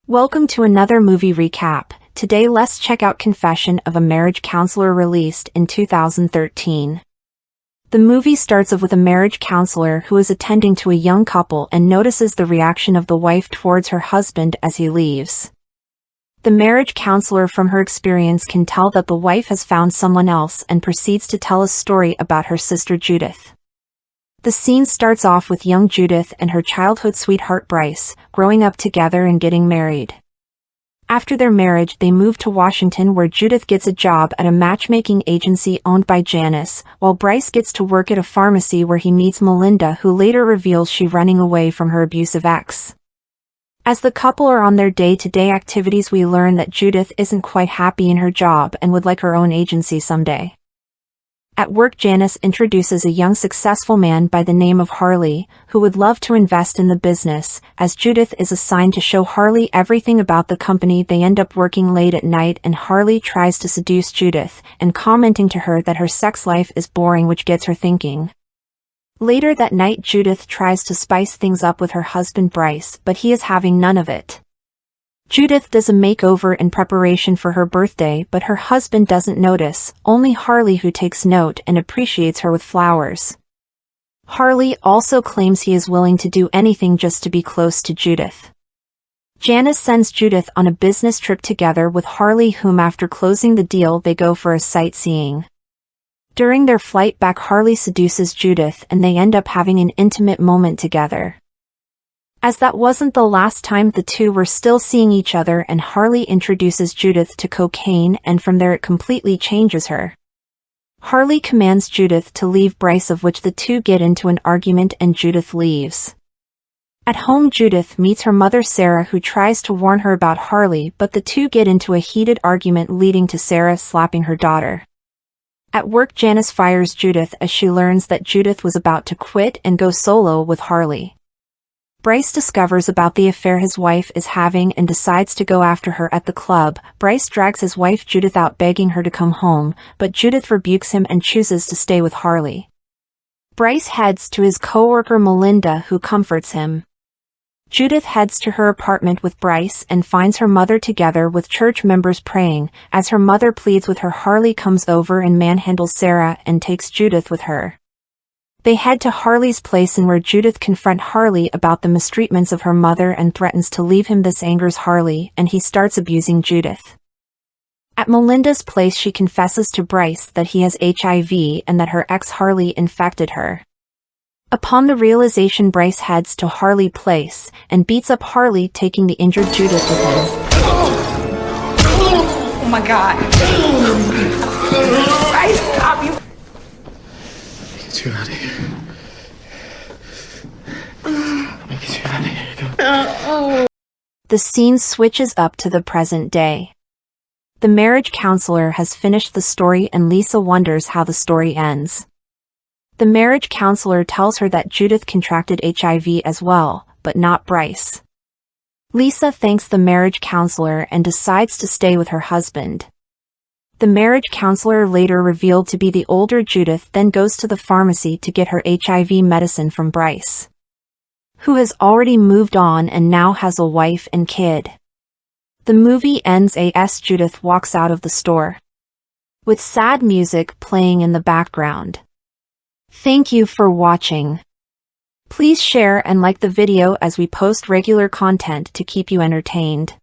Welcome to another movie recap. Today let's check out Confession of a Marriage Counselor, released in 2013. The movie starts off with a marriage counselor who is attending to a young couple and notices the reaction of the wife towards her husband as he leaves. The marriage counselor, from her experience, can tell that the wife has found someone else and proceeds to tell a story about her sister Judith. The scene starts off with young Judith and her childhood sweetheart Bryce, growing up together and getting married. After their marriage, they move to Washington, where Judith gets a job at a matchmaking agency owned by Janice, while Bryce gets to work at a pharmacy where he meets Melinda, who later reveals she's running away from her abusive ex. As the couple are on their day-to-day activities, we learn that Judith isn't quite happy in her job and would like her own agency someday. At work, Janice introduces a young successful man by the name of Harley, who would love to invest in the business. As Judith is assigned to show Harley everything about the company, they end up working late at night and Harley tries to seduce Judith, and commenting to her that her sex life is boring, which gets her thinking. Later that night, Judith tries to spice things up with her husband Bryce, but he is having none of it. Judith does a makeover in preparation for her birthday, but her husband doesn't notice, only Harley, who takes note and appreciates her with flowers. Harley also claims he is willing to do anything just to be close to Judith. Janice sends Judith on a business trip together with Harley, whom after closing the deal they go for a sightseeing. During their flight back, Harley seduces Judith and they end up having an intimate moment together. As that wasn't the last time the two were still seeing each other, and Harley introduces Judith to cocaine, and from there it completely changes her. Harley commands Judith to leave Bryce, of which the two get into an argument and Judith leaves. At home, Judith meets her mother Sarah, who tries to warn her about Harley, but the two get into a heated argument, leading to Sarah slapping her daughter. At work, Janice fires Judith as she learns that Judith was about to quit and go solo with Harley. Bryce discovers about the affair his wife is having and decides to go after her at the club. Bryce drags his wife Judith out, begging her to come home, but Judith rebukes him and chooses to stay with Harley. Bryce heads to his coworker Melinda, who comforts him. Judith heads to her apartment with Bryce and finds her mother together with church members praying. As her mother pleads with her, Harley comes over and manhandles Sarah and takes Judith with her. They head to Harley's place, and where Judith confronts Harley about the mistreatments of her mother and threatens to leave him. This angers Harley, and he starts abusing Judith. At Melinda's place, she confesses to Bryce that he has HIV and that her ex Harley infected her. Upon the realization, Bryce heads to Harley's place and beats up Harley, taking the injured Judith with him. Oh my God. Bryce, stop you. Get you out of here. Let me get you out of here. Go. The scene switches up to the present day. The marriage counselor has finished the story and Lisa wonders how the story ends. The marriage counselor tells her that Judith contracted HIV as well, but not Bryce. Lisa thanks the marriage counselor and decides to stay with her husband. The marriage counselor, later revealed to be the older Judith, then goes to the pharmacy to get her HIV medicine from Bryce, who has already moved on and now has a wife and kid. The movie ends as Judith walks out of the store, with sad music playing in the background. Thank you for watching. Please share and like the video as we post regular content to keep you entertained.